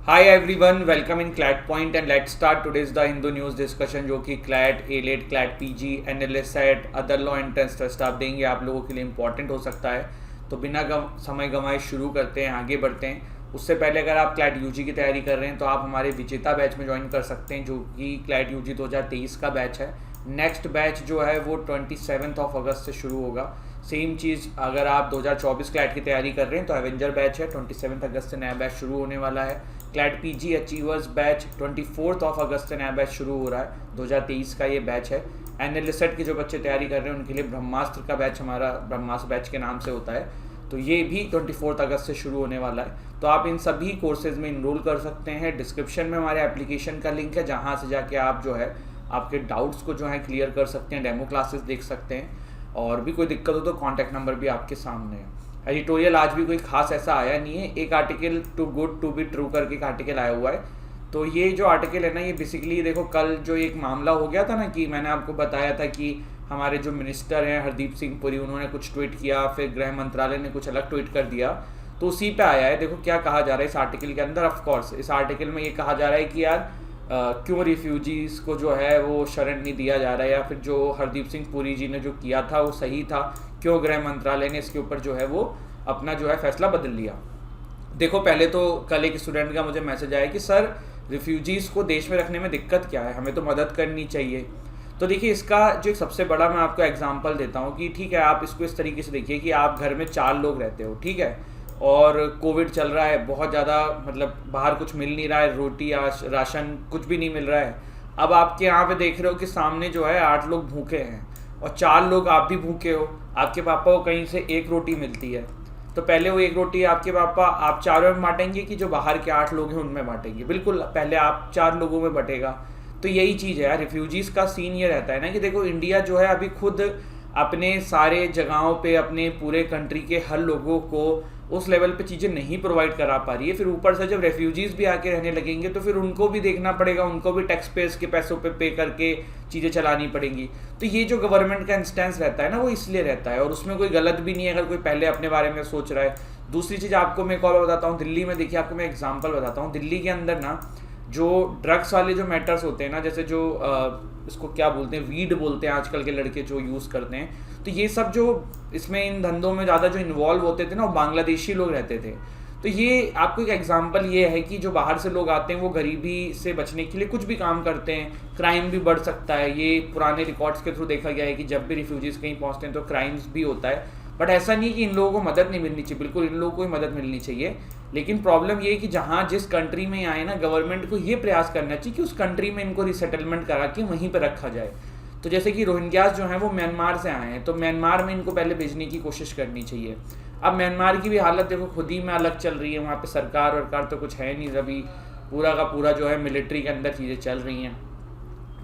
Hi everyone, welcome in CLAT Point and let's start today's the Hindu news discussion जो कि CLAT, A-Late, CLAT PG, NLSAT, other law entrance test आप देंगे आप लोगों के लिए इंपॉर्टेंट हो सकता है। तो बिना समय गंवाए शुरू करते हैं, आगे बढ़ते हैं। उससे पहले अगर आप CLAT UG की तैयारी कर रहे हैं तो आप हमारे विजेता बैच में ज्वाइन कर सकते हैं जो कि CLAT UG 2023 का बैच है। नेक्स्ट बैच जो है वो 27 अगस्त से शुरू होगा। सेम चीज़ अगर आप 2024 क्लैट की तैयारी कर रहे हैं तो एवेंजर बैच है, 27 अगस्त से नया बैच शुरू होने वाला है। क्लैट पीजी अचीवर्स बैच 24 अगस्त से नया बैच शुरू हो रहा है, 2023 का ये बैच है। एनालिस्ट के जो बच्चे तैयारी कर रहे हैं उनके लिए ब्रह्मास्त्र का बैच हमारा ब्रह्मास्त्र बैच के नाम से होता है, तो ये भी 24 अगस्त से शुरू होने वाला है। तो आप इन सभी कोर्सेज में इनरोल कर सकते हैं। डिस्क्रिप्शन में हमारे एप्लीकेशन का लिंक है जहाँ से जाके आप जो है आपके डाउट्स को जो है क्लियर कर सकते हैं, डेमो क्लासेस देख सकते हैं, और भी कोई दिक्कत हो तो कॉन्टैक्ट नंबर भी आपके सामने है। एडिटोरियल आज भी कोई खास ऐसा आया नहीं है, एक article too good to be true करके एक आर्टिकल आया हुआ है। तो ये जो आर्टिकल है ना, ये बेसिकली देखो कल जो एक मामला हो गया था ना कि मैंने आपको बताया था कि हमारे जो मिनिस्टर हैं हरदीप सिंह पुरी, उन्होंने कुछ ट्वीट किया, फिर गृह मंत्रालय ने कुछ अलग ट्वीट कर दिया, तो उसी पे आया है। देखो क्या कहा जा रहा है इस आर्टिकल के अंदर। ऑफकोर्स इस आर्टिकल में ये कहा जा रहा है कि यार क्यों रिफ्यूजीज़ को जो है वो शरण नहीं दिया जा रहा है, या फिर जो हरदीप सिंह पुरी जी ने जो किया था वो सही था, क्यों गृह मंत्रालय ने इसके ऊपर जो है वो अपना जो है फैसला बदल लिया। देखो पहले तो कल एक स्टूडेंट का मुझे मैसेज आया कि सर रिफ्यूजीज़ को देश में रखने में दिक्कत क्या है, हमें तो मदद करनी चाहिए। तो देखिए इसका जो एक सबसे बड़ा मैं आपको एग्जांपल देता हूँ कि ठीक है आप इसको इस तरीके से देखिए कि आप घर में 4 लोग रहते हो, ठीक है, और कोविड चल रहा है, बहुत ज़्यादा मतलब बाहर कुछ मिल नहीं रहा है, रोटी या राशन कुछ भी नहीं मिल रहा है। अब आपके यहाँ पे देख रहे हो कि सामने जो है 8 लोग भूखे हैं और 4 लोग आप भी भूखे हो। आपके पापा को कहीं से एक रोटी मिलती है, तो पहले वो एक रोटी आपके पापा आप चारों में बांटेंगे कि जो बाहर के 8 लोग हैं उनमें बांटेंगे? बिल्कुल पहले आप 4 लोगों में बटेगा। तो यही चीज़ है यार, रिफ्यूजीज़ का सीन ये रहता है ना कि देखो इंडिया जो है अभी खुद अपने सारे जगहों पे अपने पूरे कंट्री के हर लोगों को उस लेवल पे चीज़ें नहीं प्रोवाइड करा पा रही है। फिर ऊपर से जब रेफ्यूजीज़ भी आके रहने लगेंगे तो फिर उनको भी देखना पड़ेगा, उनको भी टैक्स पेयर्स के पैसों पे करके चीज़ें चलानी पड़ेंगी। तो ये जो गवर्नमेंट का इंस्टेंस रहता है ना वो इसलिए रहता है, और उसमें कोई गलत भी नहीं है अगर कोई पहले अपने बारे में सोच रहा है। दूसरी चीज़ आपको मैं एक और बताता हूँ, दिल्ली में देखिए आपको मैं एग्जाम्पल बताता हूँ। दिल्ली के अंदर ना जो ड्रग्स वाले जो मैटर्स होते हैं ना, जैसे जो इसको क्या बोलते हैं, वीड बोलते हैं आजकल के लड़के जो यूज़ करते हैं, तो ये सब जो इसमें इन धंधों में ज़्यादा जो इन्वॉल्व होते थे ना वो बांग्लादेशी लोग रहते थे। तो ये आपको एक एग्जांपल ये है कि जो बाहर से लोग आते हैं वो गरीबी से बचने के लिए कुछ भी काम करते हैं, क्राइम भी बढ़ सकता है। ये पुराने रिकॉर्ड्स के थ्रू देखा गया है कि जब भी रिफ्यूजीज़ कहीं पहुँचते हैं तो क्राइम्स भी होता है। बट ऐसा नहीं कि इन लोगों को मदद नहीं मिलनी चाहिए, बिल्कुल इन लोगों को ही मदद मिलनी चाहिए। लेकिन प्रॉब्लम ये है कि जहाँ जिस कंट्री में आए ना, गवर्नमेंट को ये प्रयास करना चाहिए कि उस कंट्री में इनको रिसेटलमेंट करा के वहीं पर रखा जाए। तो जैसे कि रोहिंग्यास जो हैं वो म्यांमार से आए हैं, तो म्यांमार में इनको पहले भेजने की कोशिश करनी चाहिए। अब म्यांमार की भी हालत देखो खुद ही में अलग चल रही है, वहाँ पे सरकार वरकार तो कुछ है नहीं, अभी पूरा का पूरा जो है मिलिट्री के अंदर चीज़ें चल रही हैं।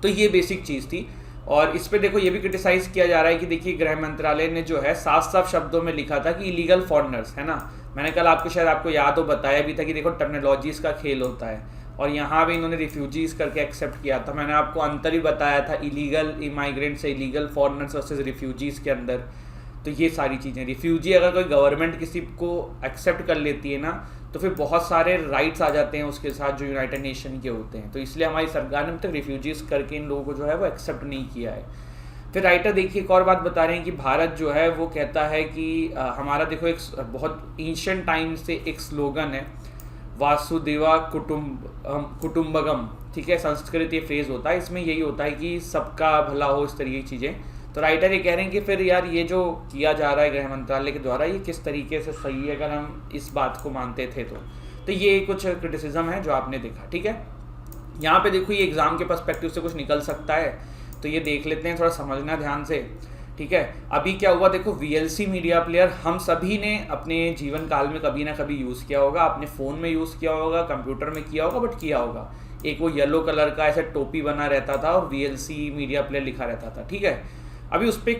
तो ये बेसिक चीज़ थी। और इस पे देखो ये भी क्रिटिसाइज़ किया जा रहा है कि देखिए गृह मंत्रालय ने जो है साफ साफ शब्दों में लिखा था कि इलीगल फॉरेनर्स, है ना। मैंने कल आपको शायद आपको याद हो बताया भी था कि देखो टर्मिनोलॉजीज़ का खेल होता है, और यहाँ भी इन्होंने रिफ्यूजीज़ करके एक्सेप्ट किया था। मैंने आपको अंतर ही बताया था इलीगल इमाइग्रेंट से इलीगल फॉरेनर्स वर्सेस रिफ्यूजीज़ के अंदर। तो ये सारी चीज़ें, रिफ्यूजी अगर कोई गवर्नमेंट किसी को एक्सेप्ट कर लेती है ना तो फिर बहुत सारे राइट्स आ जाते हैं उसके साथ जो यूनाइटेड नेशन के होते हैं। तो इसलिए हमारी सरकार ने अब तक रिफ्यूजीज़ करके इन लोगों को जो है वो एक्सेप्ट नहीं किया है। फिर राइटर देखिए एक और बात बता रहे हैं कि भारत जो है वो कहता है कि हमारा देखो एक बहुत एंशिएंट टाइम से एक स्लोगन है, वासुदेवा कुटुम्बकम, ठीक है, संस्कृत ये फ्रेज होता है, इसमें यही होता है कि सबका भला हो, इस तरीके की चीज़ें। तो राइटर ये कह रहे हैं कि फिर यार ये जो किया जा रहा है गृह मंत्रालय के द्वारा ये किस तरीके से सही है, अगर हम इस बात को मानते थे तो ये कुछ क्रिटिसिज्म है जो आपने देखा, ठीक है। यहाँ पे देखो ये एग्ज़ाम के पर्सपेक्टिव से कुछ निकल सकता है, तो ये देख लेते हैं, थोड़ा समझना ध्यान से, ठीक है। अभी क्या हुआ देखो, VLC मीडिया प्लेयर हम सभी ने अपने जीवन काल में कभी ना कभी यूज़ किया होगा, अपने फ़ोन में यूज़ किया होगा, कंप्यूटर में किया होगा, बट किया होगा। एक वो येलो कलर का ऐसा टोपी बना रहता था और VLC मीडिया प्लेयर लिखा रहता था, ठीक है। अभी उस पर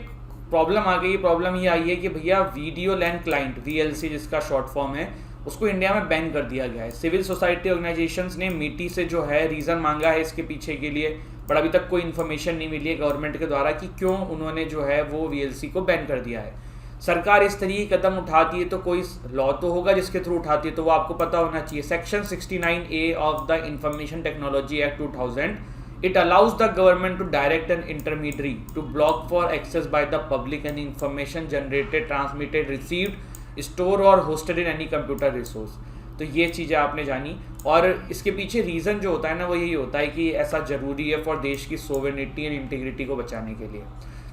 प्रॉब्लम आ गई। प्रॉब्लम ये आई है कि भैया वीडियो लैंड क्लाइंट VLC जिसका शॉर्ट फॉर्म है उसको इंडिया में बैन कर दिया गया है। सिविल सोसाइटी ऑर्गेनाइजेशंस ने मीटी से जो है रीज़न मांगा है इसके पीछे के लिए, पर अभी तक कोई इन्फॉर्मेशन नहीं मिली है गवर्नमेंट के द्वारा कि क्यों उन्होंने जो है वो VLC को बैन कर दिया है। सरकार इस तरीके की कदम उठाती है तो कोई लॉ तो होगा जिसके थ्रू उठाती है, तो वो आपको पता होना चाहिए। Section 69A of the information technology act 2000, it allows the government to direct an intermediary to block for access by the public and information generated, transmitted, received, stored or hosted in any computer resource। तो ये चीज़ें आपने जानी, और इसके पीछे reason जो होता है ना वो यही होता है कि ऐसा ज़रूरी है फॉर देश की सोवेनिटी एंड इंटीग्रिटी को बचाने के लिए।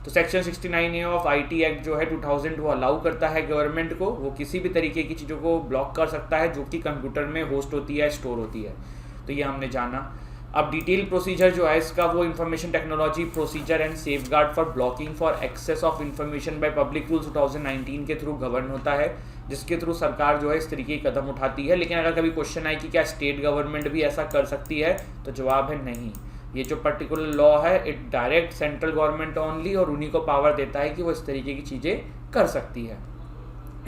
तो section 69A of IT act जो है 2000 वो अलाउ करता है गवर्नमेंट को, वो किसी भी तरीके की चीज़ों को ब्लॉक कर सकता है जो कि कंप्यूटर में होस्ट होती है, स्टोर होती है। तो ये हमने जाना। अब डिटेल प्रोसीजर जो है इसका वो information technology procedure and safeguard for blocking for access of information by public rules 2019 के थ्रू गवर्न होता है, जिसके थ्रू सरकार जो है इस तरीके की कदम उठाती है। लेकिन अगर कभी क्वेश्चन आए कि क्या स्टेट गवर्नमेंट भी ऐसा कर सकती है, तो जवाब है नहीं। ये जो पर्टिकुलर लॉ है it direct central government only, और उन्हीं को पावर देता है कि वो इस तरीके की चीज़ें कर सकती है।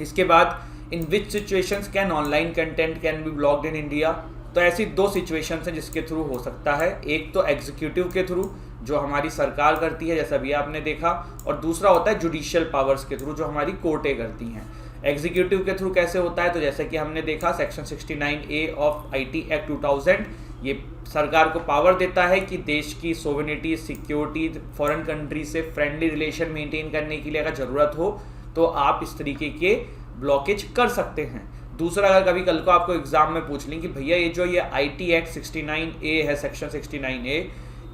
इसके बाद in which situations can online content can be blocked in India, तो ऐसी दो सिचुएशंस हैं जिसके थ्रू हो सकता है। एक तो एग्जीक्यूटिव के थ्रू जो हमारी सरकार करती है जैसा भी आपने देखा, और दूसरा होता है जुडिशियल पावर्स के थ्रू जो हमारी कोर्टें करती हैं। एग्जीक्यूटिव के थ्रू कैसे होता है, तो जैसे कि हमने देखा section 69A of IT act 2000, ये सरकार को पावर देता है कि देश की सोवेनिटी, सिक्योरिटी, फॉरेन कंट्री से फ्रेंडली रिलेशन मेंटेन करने के लिए अगर ज़रूरत हो तो आप इस तरीके के ब्लॉकेज कर सकते हैं। दूसरा, अगर कभी कल को आपको एग्जाम में पूछ लें कि भैया ये IT एक्ट 69A है, सेक्शन 69A,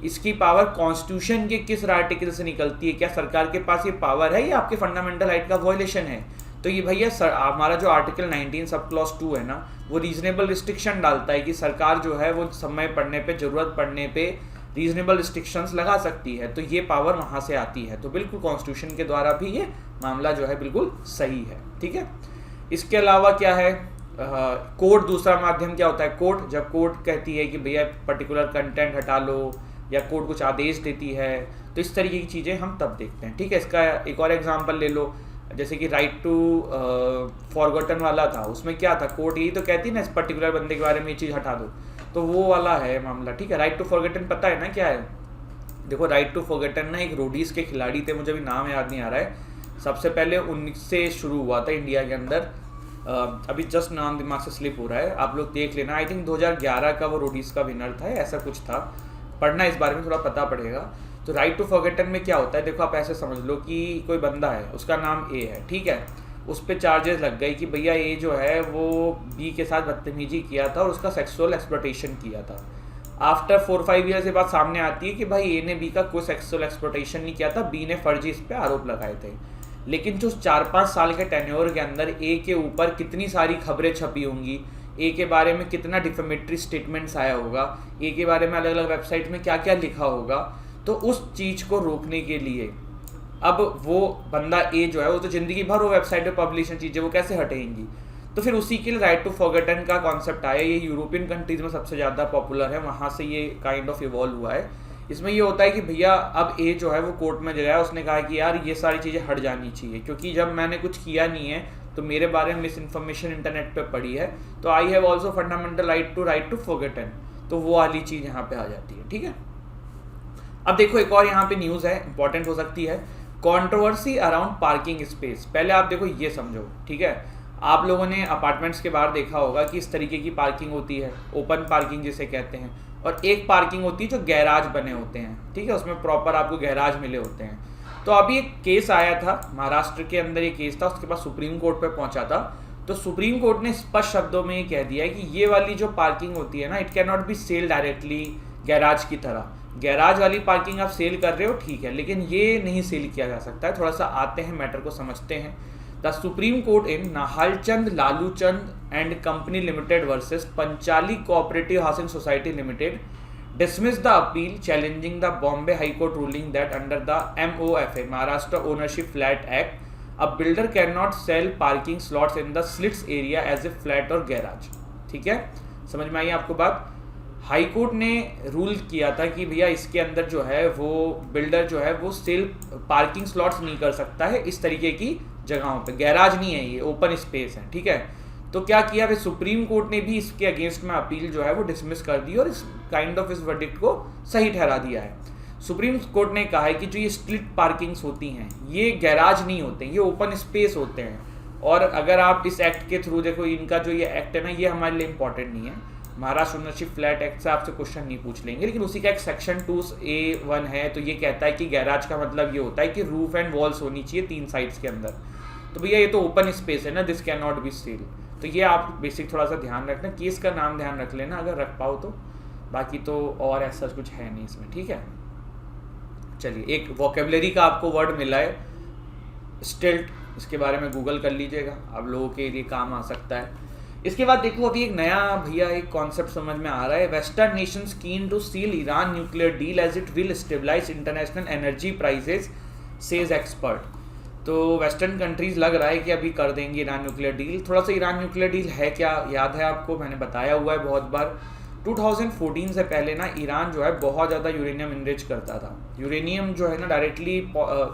इसकी पावर कॉन्स्टिट्यूशन के किस आर्टिकल से निकलती है, क्या सरकार के पास ये पावर है या आपके फंडामेंटल राइट का वायलेशन है? तो ये भैया हमारा जो आर्टिकल 19 सब क्लॉज 2 है ना, वो रीजनेबल रिस्ट्रिक्शन डालता है कि सरकार जो है वो समय पड़ने पे, ज़रूरत पड़ने पे रीजनेबल रिस्ट्रिक्शंस लगा सकती है। तो ये पावर वहाँ से आती है। तो बिल्कुल कॉन्स्टिट्यूशन के द्वारा भी ये मामला जो है बिल्कुल सही है। ठीक है। इसके अलावा क्या है, कोर्ट दूसरा माध्यम क्या होता है, कोर्ट जब कोर्ट कहती है कि भैया पर्टिकुलर कंटेंट हटा लो, या कोर्ट कुछ आदेश देती है, तो इस तरीके की चीज़ें हम तब देखते हैं। ठीक है। इसका एक और एग्जांपल ले लो, जैसे कि राइट टू फॉरगॉटन वाला था, उसमें क्या था, कोर्ट यही तो कहती है ना इस पर्टिकुलर बंदे के बारे में ये चीज़ हटा दो, तो वो वाला है मामला। ठीक है। राइट टू फॉरगॉटन पता है ना क्या है? देखो, राइट टू फॉरगॉटन ना एक रोडीज के खिलाड़ी थे, मुझे भी नाम याद नहीं आ रहा है। सबसे पहले 19 से शुरू हुआ था इंडिया के अंदर, अभी जस्ट नाम दिमाग से स्लिप हो रहा है, आप लोग देख लेना। आई थिंक 2011 का वो रोडीज का विनर था, ऐसा कुछ था, पढ़ना इस बारे में थोड़ा पता पड़ेगा। तो राइट टू फॉरगॉटन में क्या होता है, देखो आप ऐसे समझ लो कि कोई बंदा है, उसका नाम A है, ठीक है, उस पर चार्जेस लग गए कि भैया A जो है वो B के साथ बदतमीजी किया था और उसका सेक्सुअल एक्सप्लॉयटेशन किया था। आफ्टर 4-5 ईयर के बाद सामने आती है कि भाई A ने B का कोई सेक्सुअल एक्सप्लॉयटेशन नहीं किया था, B ने फर्जी इस पर आरोप लगाए थे। लेकिन जो 4-5 साल के टेन्योर के अंदर A के ऊपर कितनी सारी खबरें छपी होंगी, A के बारे में कितना डिफेमेटरी स्टेटमेंट्स आया होगा, A के बारे में अलग अलग वेबसाइट में क्या क्या लिखा होगा, तो उस चीज़ को रोकने के लिए अब वो बंदा A जो है वो तो ज़िंदगी भर वो वेबसाइट पे पब्लिश चीज़ें वो कैसे हटेंगी, तो फिर उसी के लिए राइट टू फॉरगॉटन का कॉन्सेप्ट आया। ये यूरोपियन कंट्रीज़ में सबसे ज़्यादा पॉपुलर है, वहाँ से ये काइंड ऑफ इवॉल्व हुआ है। इसमें ये होता है कि भैया अब A जो है वो कोर्ट में गया, उसने कहा कि यार ये सारी चीज़ें हट जानी चाहिए, क्योंकि जब मैंने कुछ किया नहीं है तो मेरे बारे में मिस इन्फॉर्मेशन इंटरनेट पे पड़ी है, तो I have also fundamental right to forgotten, तो वो वाली चीज़ यहाँ पे आ जाती है। ठीक है। अब देखो एक और यहाँ पे न्यूज़ है, इंपॉर्टेंट हो सकती है, कंट्रोवर्सी अराउंड पार्किंग स्पेस। पहले आप देखो ये समझो, ठीक है, आप लोगों ने अपार्टमेंट्स के बाहर देखा होगा कि इस तरीके की पार्किंग होती है, ओपन पार्किंग जिसे कहते हैं, और एक पार्किंग होती है जो गैराज बने होते हैं। ठीक है, उसमें प्रॉपर आपको गैराज मिले होते हैं। तो अभी एक केस आया था महाराष्ट्र के अंदर, ये केस था, उसके बाद सुप्रीम कोर्ट पे पहुंचा था। तो सुप्रीम कोर्ट ने स्पष्ट शब्दों में ये कह दिया है कि ये वाली जो पार्किंग होती है ना, it can not be sale directly garage की तरह। गैराज वाली पार्किंग आप सेल कर रहे हो, ठीक है, लेकिन ये नहीं सेल किया जा सकता है। थोड़ा सा आते हैं मैटर को समझते हैं। The Supreme Court in Nahalchand Laloochand and company limited versus Panchali cooperative housing society limited dismissed the appeal challenging the Bombay High Court ruling that under the MOFA Maharashtra Ownership Flat Act, a builder cannot sell parking slots in the slits area as a flat or garage। ठीक है, समझ में आई आपको बात? High court ने rule किया था कि भैया इसके अंदर जो है वो बिल्डर जो है वो सेल पार्किंग स्लॉट्स नहीं कर सकता है इस तरीके की जगहों पे। गैराज नहीं है, ये ओपन स्पेस है। ठीक है, तो क्या किया फिर सुप्रीम कोर्ट ने भी इसके अगेंस्ट में अपील जो है वो डिसमिस कर दी और इस काइंड ऑफ इस वर्डिक्ट को सही ठहरा दिया है। सुप्रीम कोर्ट ने कहा है कि जो ये स्ट्रीट पार्किंग्स होती हैं ये गैराज नहीं होते, ये ओपन स्पेस होते हैं। और अगर आप इस एक्ट के थ्रू देखो, इनका जो ये एक्ट है ना, ये हमारे लिए इंपॉर्टेंट नहीं है। महाराष्ट्र ओनरशिप फ्लैट एक्ट से आपसे क्वेश्चन नहीं पूछ लेंगे, लेकिन उसी का एक सेक्शन 2A1 है, तो ये कहता है कि गैराज का मतलब ये होता है कि रूफ एंड वॉल्स होनी चाहिए 3 साइड्स के अंदर। तो भैया ये तो ओपन स्पेस है ना, this can not B seal. तो ये आप बेसिक थोड़ा सा ध्यान रखना, केस का नाम ध्यान रख लेना अगर रख पाओ तो, बाकी तो और ऐसा कुछ है नहीं इसमें, ठीक है। चलिए, एक वोकेबलरी का आपको वर्ड मिला है स्टिल्ट, इसके बारे में गूगल कर लीजिएगा, आप लोगों के लिए काम आ सकता है। इसके बाद देखो अभी एक नया भैया एक कॉन्सेप्ट समझ में आ रहा है, western nations keen to seal Iran nuclear deal as it will stabilise international energy prices says expert. तो वेस्टर्न कंट्रीज लग रहा है कि अभी कर देंगे ईरान न्यूक्लियर डील। थोड़ा सा ईरान न्यूक्लियर डील है क्या, याद है आपको, मैंने बताया हुआ है बहुत बार। 2014 से पहले ना ईरान जो है बहुत ज़्यादा यूरेनियम इनरिच करता था। यूरेनियम जो है ना डायरेक्टली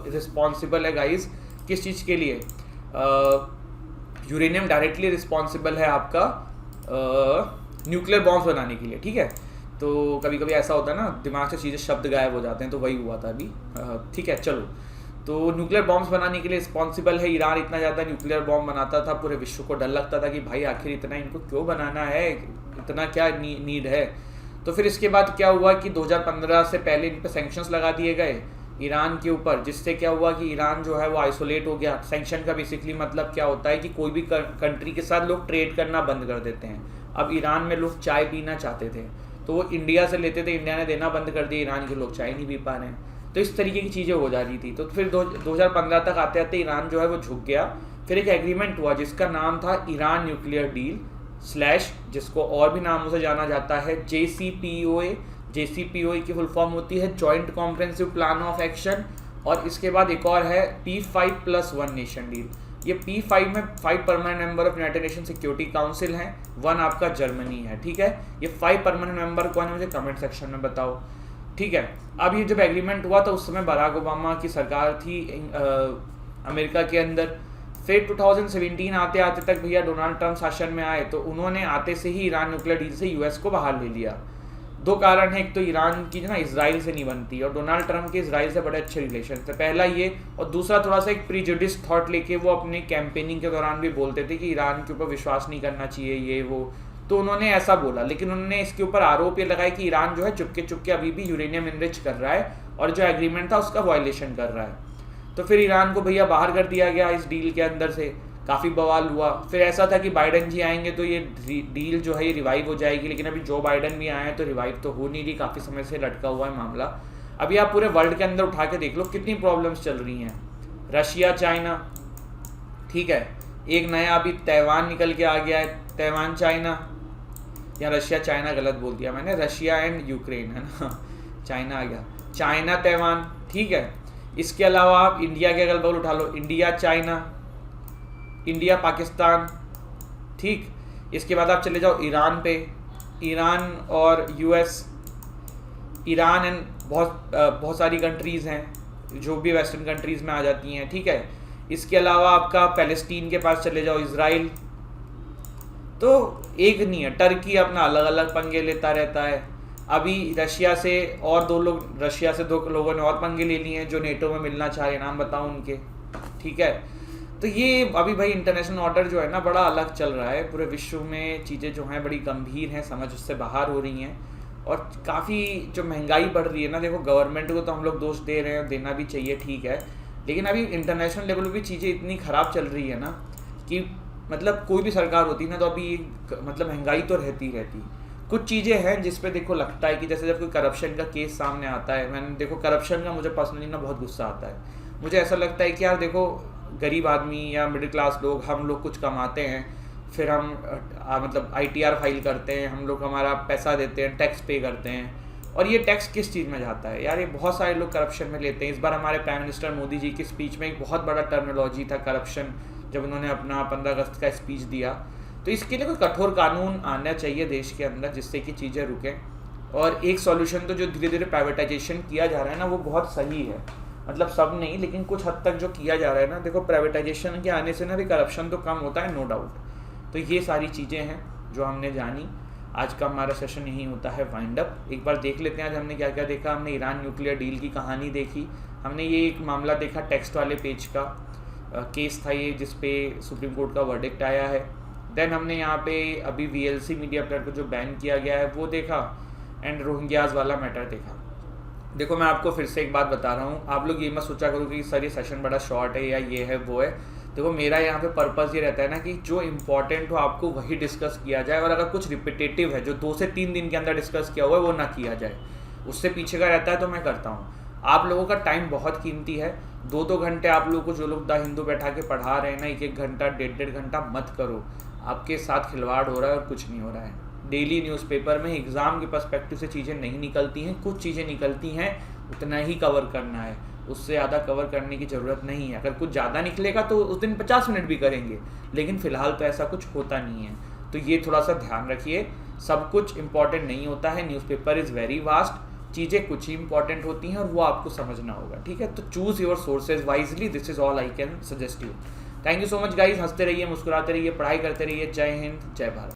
रिस्पॉन्सिबल है गाइस किस चीज़ के लिए, यूरेनियम डायरेक्टली रिस्पॉन्सिबल है आपका न्यूक्लियर बॉम्ब्स बनाने के लिए, ठीक है। तो कभी कभी ऐसा होता है ना, दिमाग से चीज़ें शब्द गायब हो जाते हैं, तो वही हुआ था अभी, ठीक है। चलो, तो न्यूक्लियर बॉम्ब्स बनाने के लिए रिस्पॉन्सिबल है ईरान। इतना ज़्यादा न्यूक्लियर बॉम्ब बनाता था, पूरे विश्व को डर लगता था कि भाई आखिर इतना इनको क्यों बनाना है, इतना क्या नीड है। तो फिर इसके बाद क्या हुआ कि 2015 से पहले इन पर सैंक्शंस लगा दिए गए ईरान के ऊपर, जिससे क्या हुआ कि ईरान जो है वो आइसोलेट हो गया। सैंक्शन का बेसिकली मतलब क्या होता है कि कोई भी कंट्री के साथ लोग ट्रेड करना बंद कर देते हैं। अब ईरान में लोग चाय पीना चाहते थे तो वो इंडिया से लेते थे, इंडिया ने देना बंद कर दिया, ईरान के लोग चाय नहीं पी पा रहे हैं। तो इस तरीके की चीज़ें हो जा रही थी। तो फिर 2015 तक आते आते ईरान जो है वो झुक गया। फिर एक एग्रीमेंट हुआ जिसका नाम था ईरान न्यूक्लियर डील / जिसको और भी नामों से जाना जाता है JCPOA। JCPOA की फुल फॉर्म होती है joint comprehensive plan of action. और इसके बाद एक और है P5+1 नेशन डील। ये P5 में 5 permanent member of United nation security council हैं, 1 आपका जर्मनी है, ठीक है। ये 5 परमानेंट मेंबर कौन है मुझे कमेंट सेक्शन में बताओ, ठीक है। अब ये जब एग्रीमेंट हुआ तो उस समय बराक ओबामा की सरकार थी अमेरिका के अंदर। फिर 2017 आते आते तक भैया डोनाल्ड ट्रंप शासन में आए, तो उन्होंने आते से ही ईरान न्यूक्लियर डील से यूएस को बाहर ले लिया। 2 कारण है, एक तो ईरान की ना इजराइल से नहीं बनती और डोनाल्ड ट्रंप के इजराइल से बड़े अच्छे रिलेशन थे, पहला ये। और दूसरा थोड़ा सा एक प्रीजुडिस थॉट लेके वो अपने कैंपेनिंग के दौरान भी बोलते थे कि ईरान के ऊपर विश्वास नहीं करना चाहिए ये वो, तो उन्होंने ऐसा बोला। लेकिन उन्होंने इसके ऊपर आरोप ये लगाया कि ईरान जो है चुपके अभी भी यूरेनियम इनरिच कर रहा है और जो एग्रीमेंट था उसका वायलेशन कर रहा है। तो फिर ईरान को भैया बाहर कर दिया गया इस डील के अंदर से, काफ़ी बवाल हुआ। फिर ऐसा था कि बाइडन जी आएंगे तो ये डील जो है ये रिवाइव हो जाएगी, लेकिन अभी जो बाइडन भी आए हैं तो रिवाइव तो हो नहीं रही, काफ़ी समय से लटका हुआ है मामला। अभी आप पूरे वर्ल्ड के अंदर उठा के देख लो कितनी प्रॉब्लम्स चल रही हैं, रशिया चाइना, ठीक है। एक नया अभी तैवान निकल के आ गया है, तैवान चाइना, या रशिया चाइना गलत बोल दिया मैंने, रशिया एंड यूक्रेन है ना, चाइना आ गया, चाइना तैवान, ठीक है। इसके अलावा आप इंडिया के अगल बगल उठा लो, इंडिया चाइना, इंडिया पाकिस्तान, ठीक। इसके बाद आप चले जाओ ईरान पे, ईरान और यूएस, ईरान एंड बहुत सारी कंट्रीज़ हैं जो भी वेस्टर्न कंट्रीज़ में आ जाती हैं, ठीक है। इसके अलावा आपका पैलेस्टीन के पास चले जाओ, इजराइल, तो एक नहीं है, टर्की अपना अलग अलग पंगे लेता रहता है। अभी रशिया से 2 लोगों ने और पंगे ले लिए हैं जो नेटो में मिलना चाह रहे, नाम बताओ उनके, ठीक है। तो ये अभी भाई इंटरनेशनल ऑर्डर जो है ना बड़ा अलग चल रहा है, पूरे विश्व में चीज़ें जो हैं बड़ी गंभीर हैं, समझ उससे बाहर हो रही हैं। और काफ़ी जो महंगाई बढ़ रही है ना, देखो गवर्नमेंट को तो हम लोग दोष दे रहे हैं, देना भी चाहिए, ठीक है। लेकिन अभी इंटरनेशनल लेवल पर भी चीज़ें इतनी ख़राब चल रही है ना कि मतलब कोई भी सरकार होती ना तो अभी मतलब महंगाई तो रहती। कुछ चीज़ें हैं जिस पे देखो लगता है कि जैसे जब कोई करप्शन का केस सामने आता है, मैंने देखो करप्शन का मुझे पर्सनली ना बहुत गुस्सा आता है। मुझे ऐसा लगता है कि यार देखो गरीब आदमी या मिडिल क्लास लोग, हम लोग कुछ कमाते हैं, फिर हम मतलब ITR फाइल करते हैं, हम लोग हमारा पैसा देते हैं, टैक्स पे करते हैं, और ये टैक्स किस चीज़ में जाता है यार, ये बहुत सारे लोग करप्शन में लेते हैं। इस बार हमारे प्राइम मिनिस्टर मोदी जी की स्पीच में एक बहुत बड़ा टर्मिनोलॉजी था करप्शन, जब उन्होंने अपना 15 अगस्त का स्पीच दिया। तो इसके लिए कोई कठोर कानून आना चाहिए देश के अंदर जिससे कि चीज़ें रुकें। और एक सॉल्यूशन तो जो धीरे धीरे प्राइवेटाइजेशन किया जा रहा है ना वो बहुत सही है, मतलब सब नहीं लेकिन कुछ हद तक जो किया जा रहा है ना, देखो प्राइवेटाइजेशन के आने से ना भी करप्शन तो कम होता है, नो डाउट। तो ये सारी चीज़ें हैं जो हमने जानी। आज का हमारा सेशन यही होता है वाइंड अप। एक बार देख लेते हैं आज हमने क्या क्या देखा। हमने ईरान न्यूक्लियर डील की कहानी देखी, हमने ये एक मामला देखा टेक्स्ट वाले पेज का केस था ये जिस पे सुप्रीम कोर्ट का वर्डिक्ट आया है। देन हमने यहाँ पे अभी VLC मीडिया प्लेयर को जो बैन किया गया है वो देखा, एंड रोहिंग्याज वाला मैटर देखा। देखो मैं आपको फिर से एक बात बता रहा हूँ, आप लोग ये मत सोचा करो कि सर ये सेशन बड़ा शॉर्ट है या ये है वो है। देखो मेरा यहाँ पे पर्पस ये रहता है ना कि जो इम्पोर्टेंट हो आपको वही डिस्कस किया जाए, और अगर कुछ रिपीटेटिव है जो 2 से 3 दिन के अंदर डिस्कस किया हुआ है वो ना किया जाए, उससे पीछे का रहता है तो मैं करता हूँ। आप लोगों का टाइम बहुत कीमती है, 2-2 घंटे आप लोगों को जो लोग द हिंदू बैठा के पढ़ा रहे हैं ना 1-1 घंटा 1.5 घंटा मत करो। आपके साथ खिलवाड़ हो रहा है और कुछ नहीं हो रहा है। डेली न्यूज़पेपर में एग्ज़ाम के पर्सपेक्टिव से चीज़ें नहीं निकलती हैं, कुछ चीज़ें निकलती हैं, उतना ही कवर करना है, उससे ज़्यादा कवर करने की ज़रूरत नहीं है। अगर कुछ ज़्यादा निकलेगा तो उस दिन 50 मिनट भी करेंगे, लेकिन फ़िलहाल तो ऐसा कुछ होता नहीं है। तो ये थोड़ा सा ध्यान रखिए, सब कुछ इम्पॉर्टेंट नहीं होता है। न्यूज़पेपर इज़ वेरी वास्ट, चीज़ें कुछ ही इंपॉर्टेंट होती हैं और वो आपको समझना होगा, ठीक है। तो choose your sources wisely, this is all I can suggest you. Thank you so much guys, हंसते रहिए, मुस्कुराते रहिए, पढ़ाई करते रहिए। जय हिंद, जय भारत।